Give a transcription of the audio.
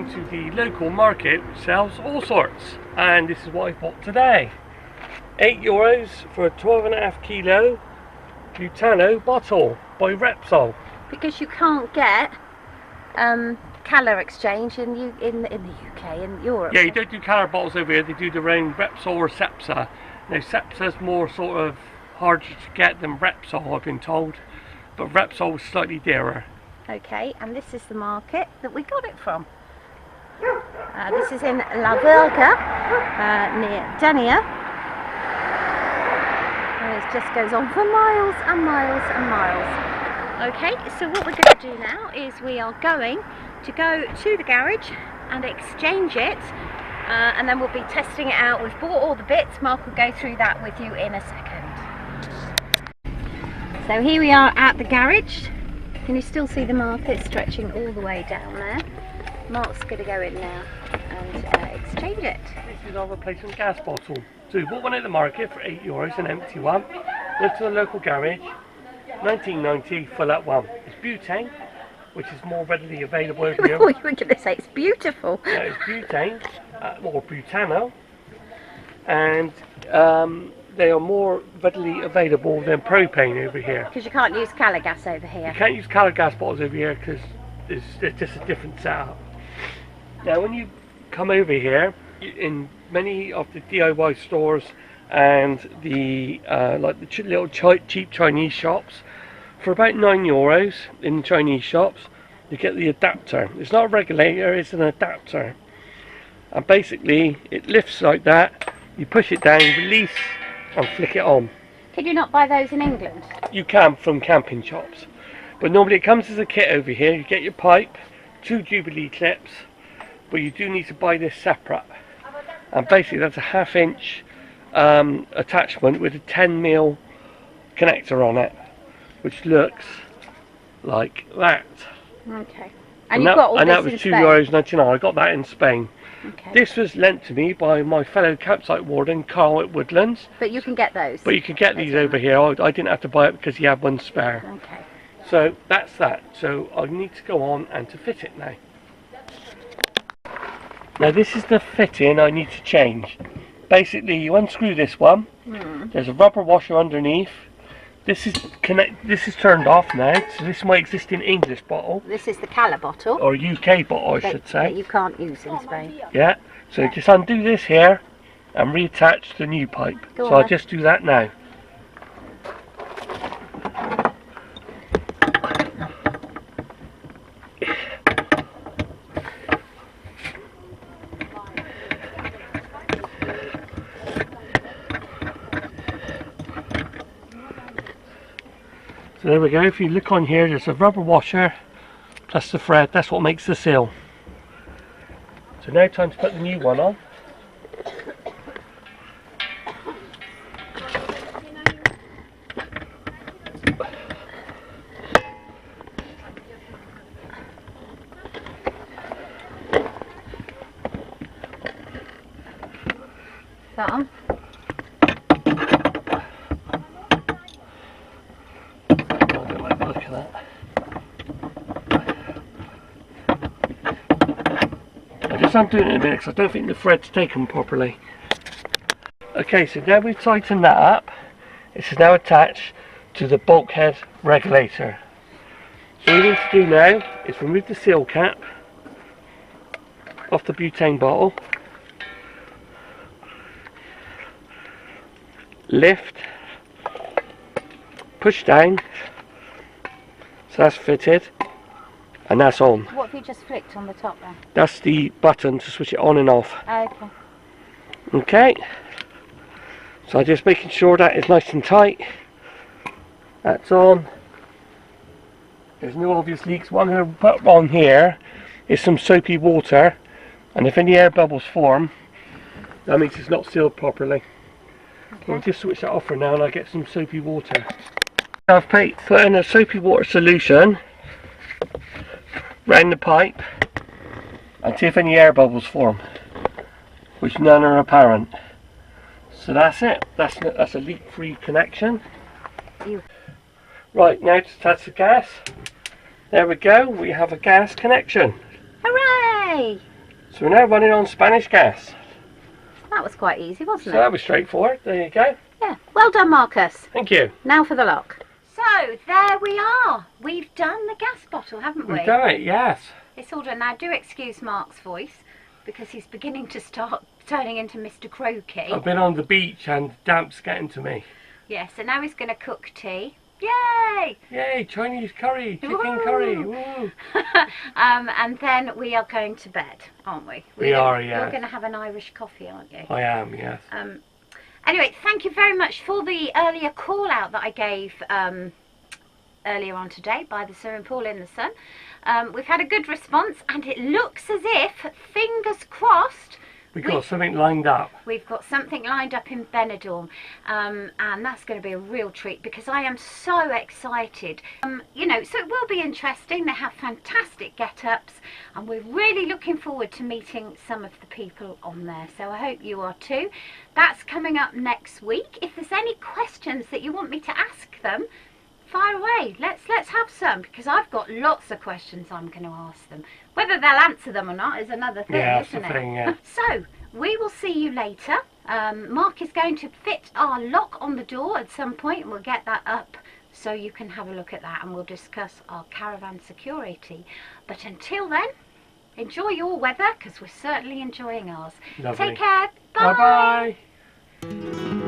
into the local market which sells all sorts, and this is what I bought today. €8 for a 12.5 kilo Butano bottle by Repsol. Because you can't get Calor exchange in the UK and Europe. Yeah, you don't do Calor bottles over here, they do their own Repsol or Cepsa. Now Cepsa's more sort of harder to get than Repsol, I've been told, but Repsol was slightly dearer. Okay, and this is the market that we got it from. This is in La Verga, near Denia. And it just goes on for miles and miles and miles. Okay, so what we're going to do now is we are going to go to the garage and exchange it, and then we'll be testing it out. We've bought all the bits. Mark will go through that with you in a second. So here we are at the garage. Can you still see the market stretching all the way down there? Mark's going to go in now and exchange it. This is our replacement gas bottle. So we bought one at the market for €8, an empty one. Went to the local garage, 19.90 for that one. It's butane, which is more readily available over here. Oh, you were going to say it's beautiful. Yeah, it's butane, or butano, and they are more readily available than propane over here. Because you can't use Calor gas over here. You can't use Calor gas bottles over here because it's just a different setup. Now when you come over here, in many of the DIY stores and the like the little cheap Chinese shops, for about €9 in the Chinese shops, you get the adapter. It's not a regulator, it's an adapter. And basically it lifts like that, you push it down, release, and flick it on. Could you not buy those in England? You can from camping shops, but normally it comes as a kit over here. You get your pipe, 2 Jubilee clips, but you do need to buy this separate. And basically that's a 1/2 inch attachment with a 10mm connector on it, which looks like that. Okay. And you've got all this in Spain? And that was €2.99. I got that in Spain. Okay. This was lent to me by my fellow campsite warden, Carl at Woodlands. But you can get those? But you can get these over here. I didn't have to buy it because he had one spare. Okay. So that's that. So I need to go on and to fit it now. Now this is the fitting I need to change. Basically you unscrew this one. There's a rubber washer underneath. This is turned off now, so this is my existing English bottle. This is the Calor bottle. Or UK bottle, I should say. That you can't use in Spain. Yeah, so just undo this here and reattach the new pipe. Go So on. I'll just do that now. So there we go, if you look on here, there's a rubber washer plus the thread, that's what makes the seal. So now time to put the new one on. Is that on? I'm doing it in a minute because I don't think the thread's taken properly. Okay, so now we've tightened that up, this is now attached to the bulkhead regulator. So what we need to do now is remove the seal cap off the butane bottle, lift, push down, so that's fitted. And that's on. What have you just flicked on the top there? That's the button to switch it on and off. Okay. Okay. So I'm just making sure that is nice and tight. That's on. There's no obvious leaks. What I'm going to put on here is some soapy water. And if any air bubbles form, that means it's not sealed properly. Okay. We'll just switch that off for now and I'll get some soapy water. I've put in a soapy water solution round the pipe and see if any air bubbles form, which none are apparent. So that's it. That's a leak-free connection. Right, now to attach the gas. There we go. We have a gas connection. Hooray! So we're now running on Spanish gas. That was quite easy, wasn't So it? that was straightforward. There you go. Yeah. Well done, Marcus. Thank you. Now for the lock. So there we are. We've done the gas bottle, haven't we? We've done it, yes. It's all done. Now do excuse Mark's voice because he's beginning to start turning into Mr. Croaky. I've been on the beach and damp's getting to me. Yeah, so now he's going to cook tea. Yay! Yay, Chinese curry, chicken Woo! curry. Woo. And then we are going to bed, aren't we? We are, You're yes. going to have an Irish coffee, aren't you? I am, yes. Anyway, thank you very much for the earlier call out that I gave earlier on today by the swimming pool in the sun. We've had a good response and it looks as if, fingers crossed, We've got something lined up. We've got something lined up in Benidorm, and that's going to be a real treat because I am so excited. You know, so it will be interesting. They have fantastic get-ups and we're really looking forward to meeting some of the people on there. So I hope you are too. That's coming up next week. If there's any questions that you want me to ask them, fire away. Let's have some because I've got lots of questions I'm going to ask them. Whether they'll answer them or not is another thing, Yeah, isn't that's it? the thing, yeah. So we will see you later. Mark is going to fit our lock on the door at some point and we'll get that up so you can have a look at that and we'll discuss our caravan security. But until then, enjoy your weather because we're certainly enjoying ours. Lovely. Take care. Bye bye.